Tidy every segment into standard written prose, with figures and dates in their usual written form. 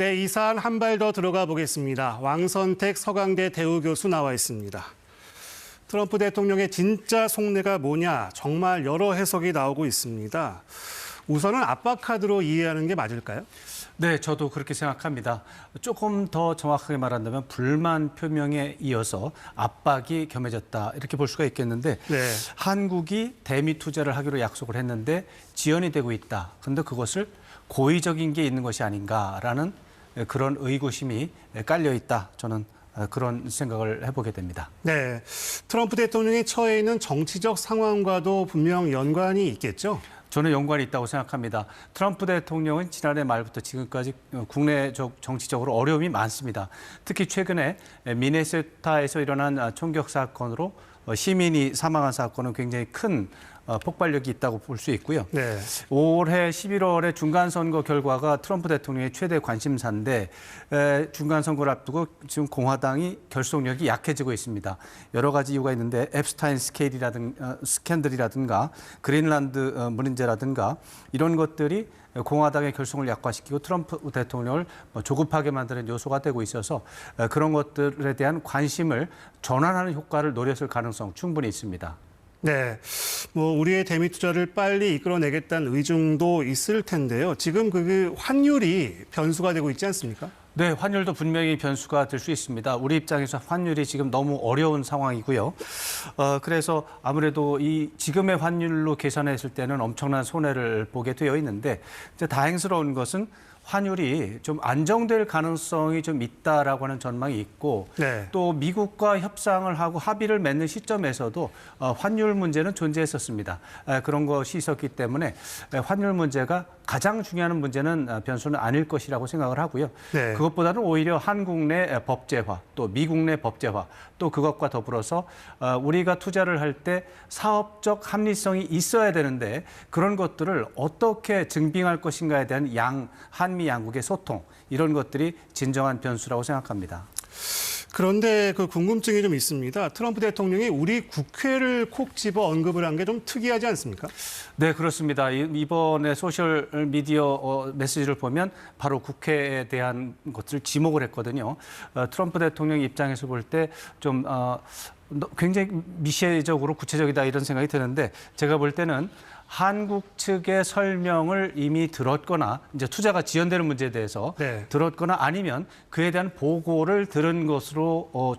네, 이 사안 한 발 더 들어가 보겠습니다. 왕선택 서강대 대우 교수 나와 있습니다. 트럼프 대통령의 진짜 속내가 뭐냐, 정말 여러 해석이 나오고 있습니다. 우선은 압박카드로 이해하는 게 맞을까요? 네, 저도 그렇게 생각합니다. 조금 더 정확하게 말한다면 불만 표명에 이어서 압박이 겸해졌다 이렇게 볼 수가 있겠는데 네. 한국이 대미 투자를 하기로 약속을 했는데 지연이 되고 있다. 그런데 그것을 고의적인 게 있는 것이 아닌가라는 그런 의구심이 깔려 있다. 저는 그런 생각을 해보게 됩니다. 네, 트럼프 대통령이 처해 있는 정치적 상황과도 분명 연관이 있겠죠? 저는 연관이 있다고 생각합니다. 트럼프 대통령은 지난해 말부터 지금까지 국내 정치적으로 어려움이 많습니다. 특히 최근에 미네소타에서 일어난 총격 사건으로 시민이 사망한 사건은 굉장히 큰 폭발력이 있다고 볼 수 있고요. 네. 올해 11월에 중간선거 결과가 트럼프 대통령의 최대 관심사인데 중간선거를 앞두고 지금 공화당이 결속력이 약해지고 있습니다. 여러 가지 이유가 있는데 앱스타인 스캔들이라든가 그린란드 문제라든가 이런 것들이 공화당의 결속을 약화시키고 트럼프 대통령을 조급하게 만드는 요소가 되고 있어서 그런 것들에 대한 관심을 전환하는 효과를 노렸을 가능성 충분히 있습니다. 네, 우리의 대미 투자를 빨리 이끌어내겠다는 의중도 있을 텐데요. 지금 그 환율이 변수가 되고 있지 않습니까? 네, 환율도 분명히 변수가 될 수 있습니다. 우리 입장에서 환율이 지금 너무 어려운 상황이고요. 그래서 아무래도 이 지금의 환율로 계산했을 때는 엄청난 손해를 보게 되어 있는데 이제 다행스러운 것은 환율이 좀 안정될 가능성이 좀 있다라고 하는 전망이 있고 네. 또 미국과 협상을 하고 합의를 맺는 시점에서도 환율 문제는 존재했었습니다. 그런 것이 있었기 때문에 환율 문제가 가장 중요한 문제는 변수는 아닐 것이라고 생각을 하고요. 네. 그것보다는 오히려 한국 내 법제화, 또 미국 내 법제화, 또 그것과 더불어서 우리가 투자를 할 때 사업적 합리성이 있어야 되는데 그런 것들을 어떻게 증빙할 것인가에 대한 한미 양국의 소통, 이런 것들이 진정한 변수라고 생각합니다. 그런데 그 궁금증이 좀 있습니다. 트럼프 대통령이 우리 국회를 콕 집어 언급을 한 게 좀 특이하지 않습니까? 네, 그렇습니다. 이번에 소셜 미디어 메시지를 보면 바로 국회에 대한 것을 지목을 했거든요. 트럼프 대통령 입장에서 볼 때 좀 굉장히 미시적으로 구체적이다 이런 생각이 드는데 제가 볼 때는 한국 측의 설명을 이미 들었거나 이제 투자가 지연되는 문제에 대해서 네. 들었거나 아니면 그에 대한 보고를 들은 것으로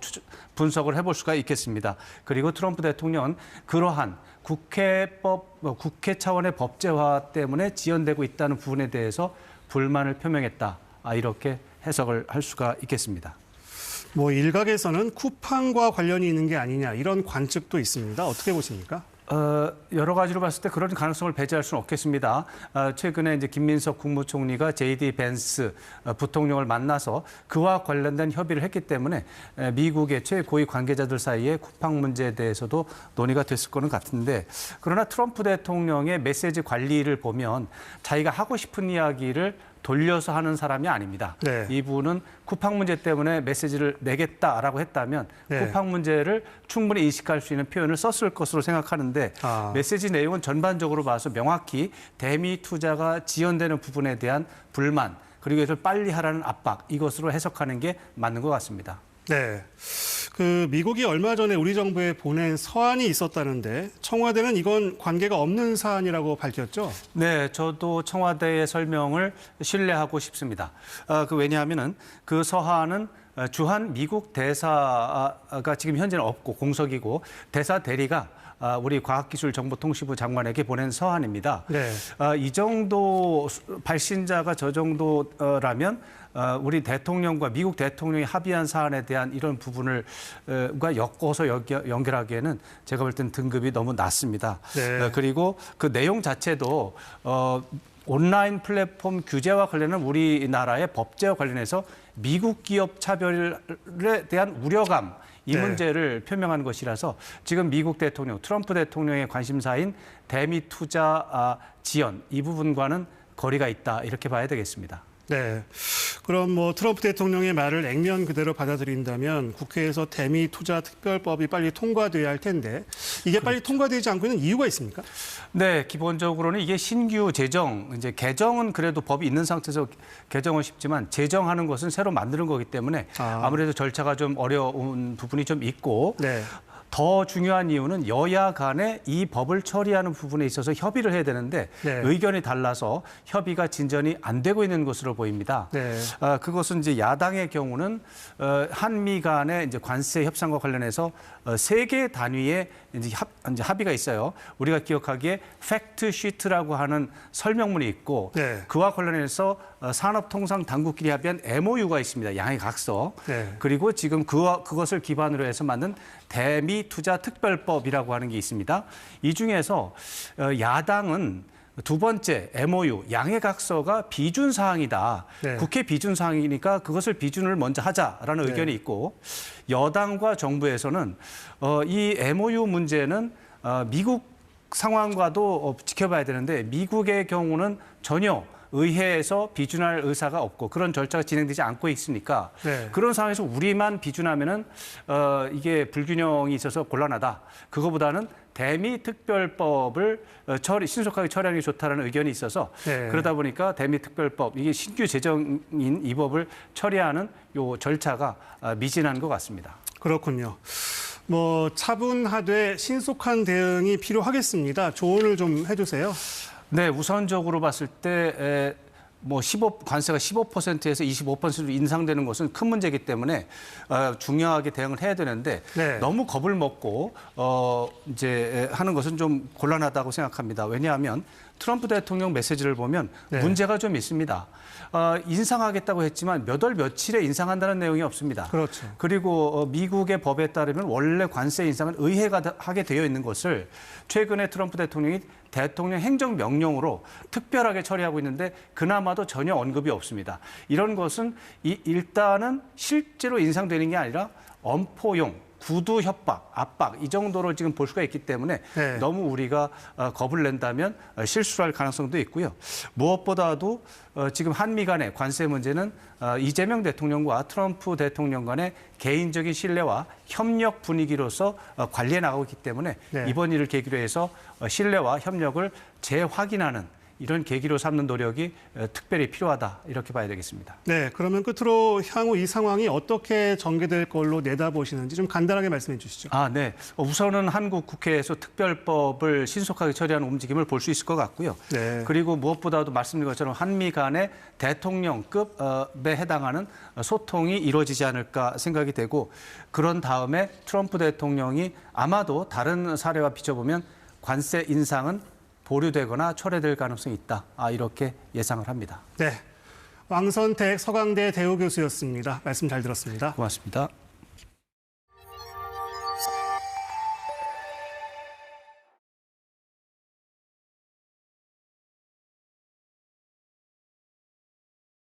분석을 해볼 수가 있겠습니다. 그리고 트럼프 대통령은 그러한 국회 차원의 법제화 때문에 지연되고 있다는 부분에 대해서 불만을 표명했다. 이렇게 해석을 할 수가 있겠습니다. 일각에서는 쿠팡과 관련이 있는 게 아니냐 이런 관측도 있습니다. 어떻게 보십니까? 여러 가지로 봤을 때 그런 가능성을 배제할 수는 없겠습니다. 최근에 이제 김민석 국무총리가 JD 벤스 부통령을 만나서 그와 관련된 협의를 했기 때문에 미국의 최고위 관계자들 사이에 쿠팡 문제에 대해서도 논의가 됐을 거는 같은데 그러나 트럼프 대통령의 메시지 관리를 보면 자기가 하고 싶은 이야기를 돌려서 하는 사람이 아닙니다. 네. 이분은 쿠팡 문제 때문에 메시지를 내겠다라고 했다면 네. 쿠팡 문제를 충분히 인식할 수 있는 표현을 썼을 것으로 생각하는데 메시지 내용은 전반적으로 봐서 명확히 대미 투자가 지연되는 부분에 대한 불만 그리고 이것을 빨리 하라는 압박 이것으로 해석하는 게 맞는 것 같습니다. 네. 미국이 얼마 전에 우리 정부에 보낸 서한이 있었다는데 청와대는 이건 관계가 없는 사안이라고 밝혔죠? 네, 저도 청와대의 설명을 신뢰하고 싶습니다. 왜냐하면은 그 서한은 주한 미국 대사가 지금 현재는 없고 공석이고 대사 대리가 우리 과학기술정보통신부 장관에게 보낸 서한입니다. 네. 이 정도 발신자가 저 정도라면 우리 대통령과 미국 대통령이 합의한 사안에 대한 이런 부분을 엮어서 연결하기에는 제가 볼 땐 등급이 너무 낮습니다. 네. 그리고 그 내용 자체도 온라인 플랫폼 규제와 관련한 우리나라의 법제와 관련해서 미국 기업 차별에 대한 우려감 이 문제를 표명한 것이라서 지금 미국 대통령, 트럼프 대통령의 관심사인 대미 투자 지연 이 부분과는 거리가 있다 이렇게 봐야 되겠습니다. 네. 그럼 뭐 트럼프 대통령의 말을 액면 그대로 받아들인다면 국회에서 대미 투자 특별법이 빨리 통과돼야 할 텐데 이게 빨리 통과되지 않고 있는 이유가 있습니까? 네, 기본적으로는 이게 신규 제정, 이제 개정은 그래도 법이 있는 상태에서 개정은 쉽지만 제정하는 것은 새로 만드는 거기 때문에 아무래도 절차가 좀 어려운 부분이 좀 있고 네. 더 중요한 이유는 여야 간에 이 법을 처리하는 부분에 있어서 협의를 해야 되는데 네. 의견이 달라서 협의가 진전이 안 되고 있는 것으로 보입니다. 네. 그것은 이제 야당의 경우는 한미 간의 이제 관세 협상과 관련해서 세 개 단위의 이제 합의가 있어요. 우리가 기억하기에 팩트 시트라고 하는 설명문이 있고 네. 그와 관련해서 산업통상당국끼리 합의한 MOU가 있습니다. 양해 각서. 네. 그리고 지금 그것을 기반으로 해서 만든 대미 투자 특별법이라고 하는 게 있습니다. 이 중에서 야당은 두 번째 MOU 양해각서가 비준 사항이다. 네. 국회 비준 사항이니까 그것을 비준을 먼저 하자라는 네. 의견이 있고 여당과 정부에서는 이 MOU 문제는 미국 상황과도 지켜봐야 되는데 미국의 경우는 전혀 의회에서 비준할 의사가 없고 그런 절차가 진행되지 않고 있으니까 네. 그런 상황에서 우리만 비준하면은 이게 불균형이 있어서 곤란하다. 그거보다는 대미 특별법을 신속하게 처리하는 게 좋다는 의견이 있어서 네. 그러다 보니까 대미 특별법 이게 신규 제정인 이 법을 처리하는 요 절차가 미진한 것 같습니다. 그렇군요. 뭐 차분하되 신속한 대응이 필요하겠습니다. 조언을 좀 해주세요. 네, 우선적으로 봤을 때 관세가 15%에서 25%로 인상되는 것은 큰 문제이기 때문에 중요하게 대응을 해야 되는데 네. 너무 겁을 먹고 이제 하는 것은 좀 곤란하다고 생각합니다. 왜냐하면 트럼프 대통령 메시지를 보면 네. 문제가 좀 있습니다. 인상하겠다고 했지만 몇 월 며칠에 인상한다는 내용이 없습니다. 그렇죠. 그리고 미국의 법에 따르면 원래 관세 인상은 의회가 하게 되어 있는 것을 최근에 트럼프 대통령이 대통령 행정명령으로 특별하게 처리하고 있는데 그나마도 전혀 언급이 없습니다. 이런 것은 일단은 실제로 인상되는 게 아니라 엄포용, 구두 협박, 압박 이 정도로 지금 볼 수가 있기 때문에 네. 너무 우리가 겁을 낸다면 실수할 가능성도 있고요. 무엇보다도 지금 한미 간의 관세 문제는 이재명 대통령과 트럼프 대통령 간의 개인적인 신뢰와 협력 분위기로서 관리해 나가고 있기 때문에 네. 이번 일을 계기로 해서 신뢰와 협력을 재확인하는 이런 계기로 삼는 노력이 특별히 필요하다 이렇게 봐야 되겠습니다. 네, 그러면 끝으로 향후 이 상황이 어떻게 전개될 걸로 내다보시는지 좀 간단하게 말씀해 주시죠. 네. 우선은 한국 국회에서 특별법을 신속하게 처리하는 움직임을 볼 수 있을 것 같고요. 네. 그리고 무엇보다도 말씀드린 것처럼 한미 간의 대통령급에 해당하는 소통이 이루어지지 않을까 생각이 되고 그런 다음에 트럼프 대통령이 아마도 다른 사례와 비춰보면 관세 인상은 보류되거나 철회될 가능성이 있다. 이렇게 예상을 합니다. 네, 왕선택 서강대 대우 교수였습니다. 말씀 잘 들었습니다. 고맙습니다.